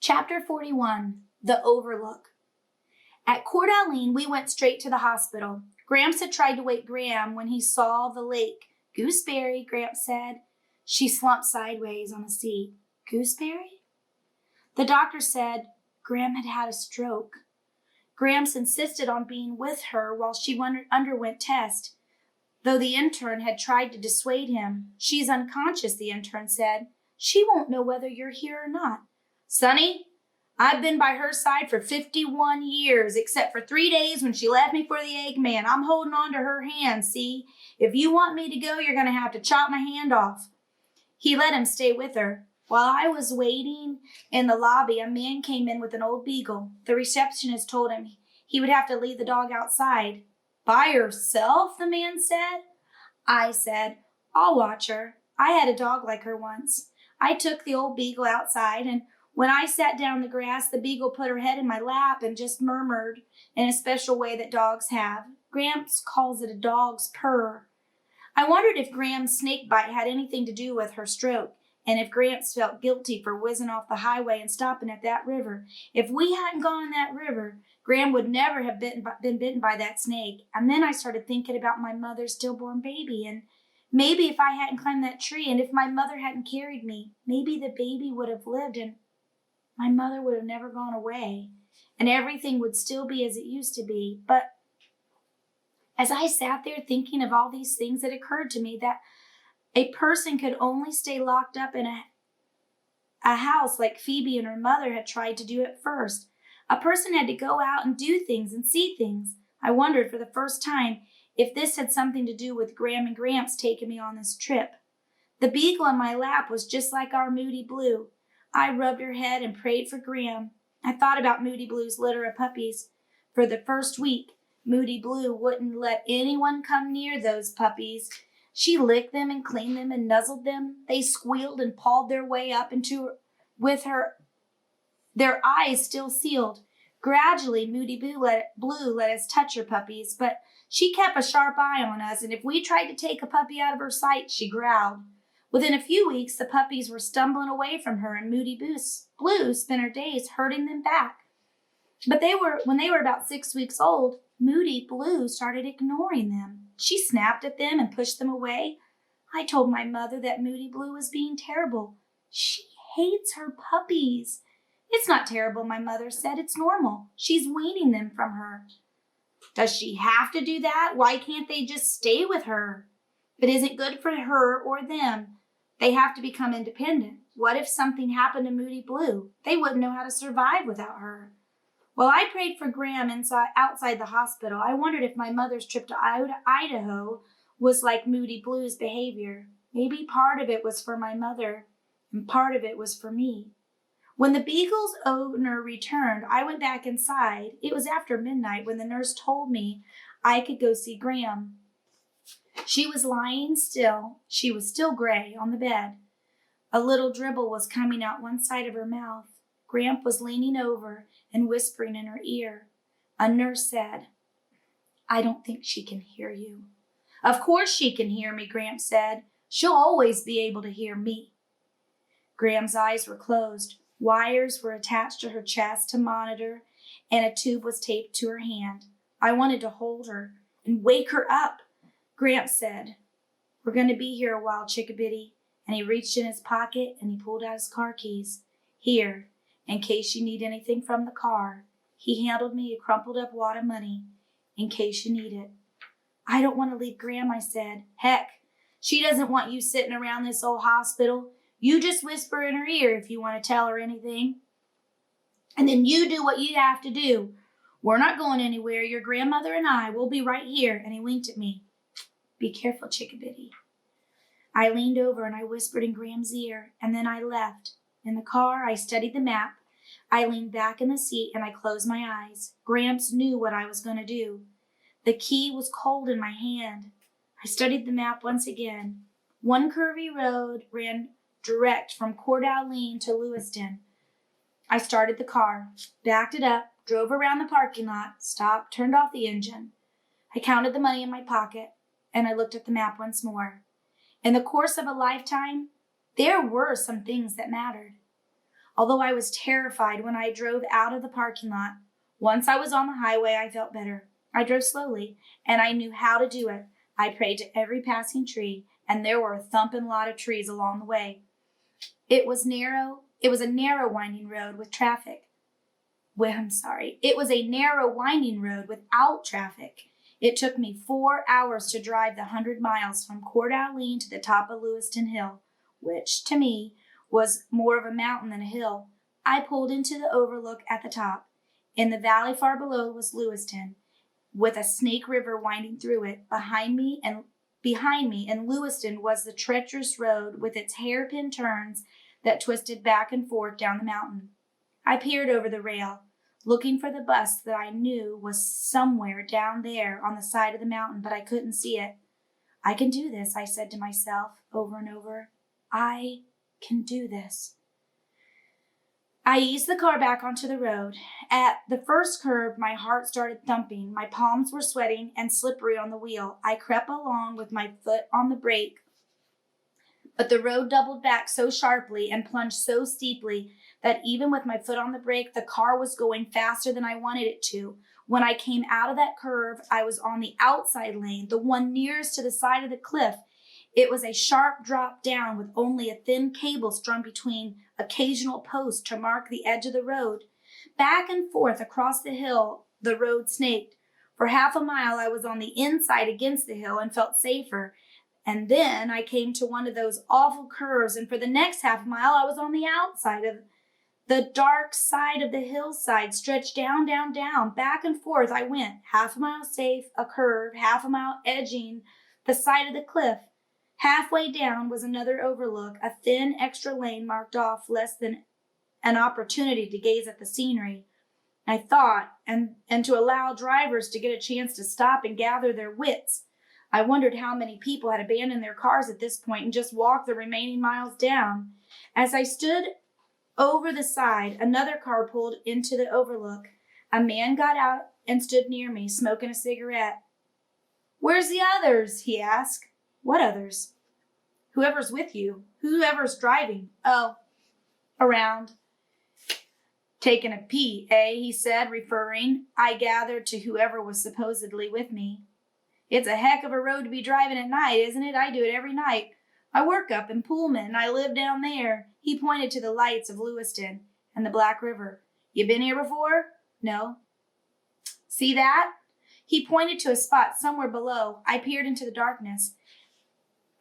Chapter 41, The Overlook. At Coeur d'Alene, we went straight to the hospital. Gramps had tried to wake Gram when he saw the lake. Gooseberry, Gramps said. She slumped sideways on the seat. Gooseberry? The doctor said Gram had had a stroke. Gramps insisted on being with her while she underwent tests, though the intern had tried to dissuade him. She's unconscious, the intern said. She won't know whether you're here or not. Sonny, I've been by her side for 51 years, except for 3 days when she left me for the Eggman. I'm holding on to her hand, see? If you want me to go, you're going to have to chop my hand off. He let him stay with her. While I was waiting in the lobby, a man came in with an old beagle. The receptionist told him he would have to leave the dog outside. By herself, the man said. I said, I'll watch her. I had a dog like her once. I took the old beagle outside, and when I sat down in the grass, the beagle put her head in my lap and just murmured in a special way that dogs have. Gramps calls it a dog's purr. I wondered if Gram's snake bite had anything to do with her stroke, and if Gramps felt guilty for whizzing off the highway and stopping at that river. If we hadn't gone in that river, Gram would never have been bitten by that snake. And then I started thinking about my mother's stillborn baby, and maybe if I hadn't climbed that tree and if my mother hadn't carried me, maybe the baby would have lived and my mother would have never gone away, and everything would still be as it used to be. But as I sat there thinking of all these things, it occurred to me that a person could only stay locked up in a house like Phoebe and her mother had tried to do at first. A person had to go out and do things and see things. I wondered for the first time if this had something to do with Gram and Gramps taking me on this trip. The beagle in my lap was just like our Moody Blue. I rubbed her head and prayed for Gram. I thought about Moody Blue's litter of puppies. For the first week, Moody Blue wouldn't let anyone come near those puppies. She licked them and cleaned them and nuzzled them. They squealed and pawed their way up with her, their eyes still sealed. Gradually, Moody Blue let us touch her puppies, but she kept a sharp eye on us, and if we tried to take a puppy out of her sight, she growled. Within a few weeks, the puppies were stumbling away from her, and Moody Blue spent her days herding them back. But when they were about 6 weeks old, Moody Blue started ignoring them. She snapped at them and pushed them away. I told my mother that Moody Blue was being terrible. She hates her puppies. It's not terrible, my mother said. It's normal. She's weaning them from her. Does she have to do that? Why can't they just stay with her? If it isn't good for her or them, they have to become independent. What if something happened to Moody Blue? They wouldn't know how to survive without her. While I prayed for Gram outside the hospital, I wondered if my mother's trip to Idaho was like Moody Blue's behavior. Maybe part of it was for my mother, and part of it was for me. When the beagle's owner returned, I went back inside. It was after midnight when the nurse told me I could go see Gram. She was lying still. She was still gray on the bed. A little dribble was coming out one side of her mouth. Gramp was leaning over and whispering in her ear. A nurse said, I don't think she can hear you. Of course she can hear me, Gramp said. She'll always be able to hear me. Gram's eyes were closed. Wires were attached to her chest to monitor, and a tube was taped to her hand. I wanted to hold her and wake her up. Gramp said, We're going to be here a while, Chickabiddy. And he reached in his pocket and he pulled out his car keys. Here, in case you need anything from the car. He handed me a crumpled up wad of money. In case you need it. I don't want to leave Gram, I said. Heck, she doesn't want you sitting around this old hospital. You just whisper in her ear if you want to tell her anything. And then you do what you have to do. We're not going anywhere. Your grandmother and I will be right here. And he winked at me. Be careful, Chickabiddy. I leaned over and I whispered in Gram's ear, and then I left. In the car, I studied the map. I leaned back in the seat and I closed my eyes. Gramps knew what I was going to do. The key was cold in my hand. I studied the map once again. One curvy road ran direct from Coeur d'Alene to Lewiston. I started the car, backed it up, drove around the parking lot, stopped, turned off the engine. I counted the money in my pocket, and I looked at the map once more. In the course of a lifetime, there were some things that mattered. although I was terrified when I drove out of the parking lot. Once I was on the highway, I felt better. I drove slowly, and I knew how to do it. I prayed to every passing tree, and there were a thumping lot of trees along the way. It was a narrow, winding road with traffic. It was a narrow, winding road without traffic. It took me 4 hours to drive the 100 miles from Coeur d'Alene to the top of Lewiston Hill, which, to me, was more of a mountain than a hill. I pulled into the Overlook at the top. In the valley far below was Lewiston, with a Snake River winding through it. Behind me in Lewiston was the treacherous road with its hairpin turns that twisted back and forth down the mountain. I peered over the rail, looking for the bus that I knew was somewhere down there on the side of the mountain, but I couldn't see it. I can do this, I said to myself over and over. I can do this. I eased the car back onto the road. At the first curve, my heart started thumping. My palms were sweating and slippery on the wheel. I crept along with my foot on the brake, but the road doubled back so sharply and plunged so steeply that even with my foot on the brake, the car was going faster than I wanted it to. When I came out of that curve, I was on the outside lane, the one nearest to the side of the cliff. It was a sharp drop down with only a thin cable strung between occasional posts to mark the edge of the road. Back and forth across the hill, the road snaked. For half a mile, I was on the inside against the hill and felt safer. And then I came to one of those awful curves, and for the next half mile, I was on the outside of the dark side of the hillside, stretched down, down, down. Back and forth I went, half a mile safe, a curve, half a mile edging the side of the cliff. Halfway down was another overlook, a thin extra lane marked off less than an opportunity to gaze at the scenery. I thought, and to allow drivers to get a chance to stop and gather their wits. I wondered how many people had abandoned their cars at this point and just walked the remaining miles down. As I stood over the side, another car pulled into the overlook. A man got out and stood near me, smoking a cigarette. "Where's the others?" he asked. "What others?" "Whoever's with you. Whoever's driving." "Oh, around." "Taking a pee, eh?" he said, referring, I gathered, to whoever was supposedly with me. "It's a heck of a road to be driving at night, isn't it? I do it every night. I work up in Pullman, and I live down there." He pointed to the lights of Lewiston and the Black River. "You been here before?" "No." "See that?" He pointed to a spot somewhere below. I peered into the darkness,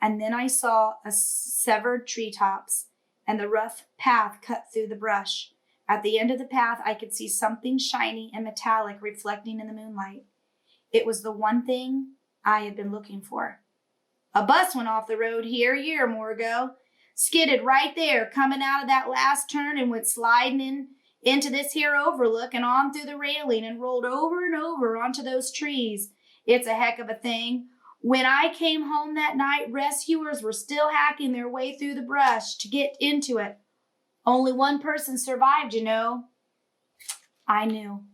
and then I saw a severed treetops and the rough path cut through the brush. At the end of the path, I could see something shiny and metallic reflecting in the moonlight. It was the one thing I had been looking for. "A bus went off the road here a year or more ago. Skidded right there, coming out of that last turn, and went sliding into this here overlook and on through the railing and rolled over and over onto those trees. It's a heck of a thing. When I came home that night, rescuers were still hacking their way through the brush to get into it. Only one person survived, you know." I knew.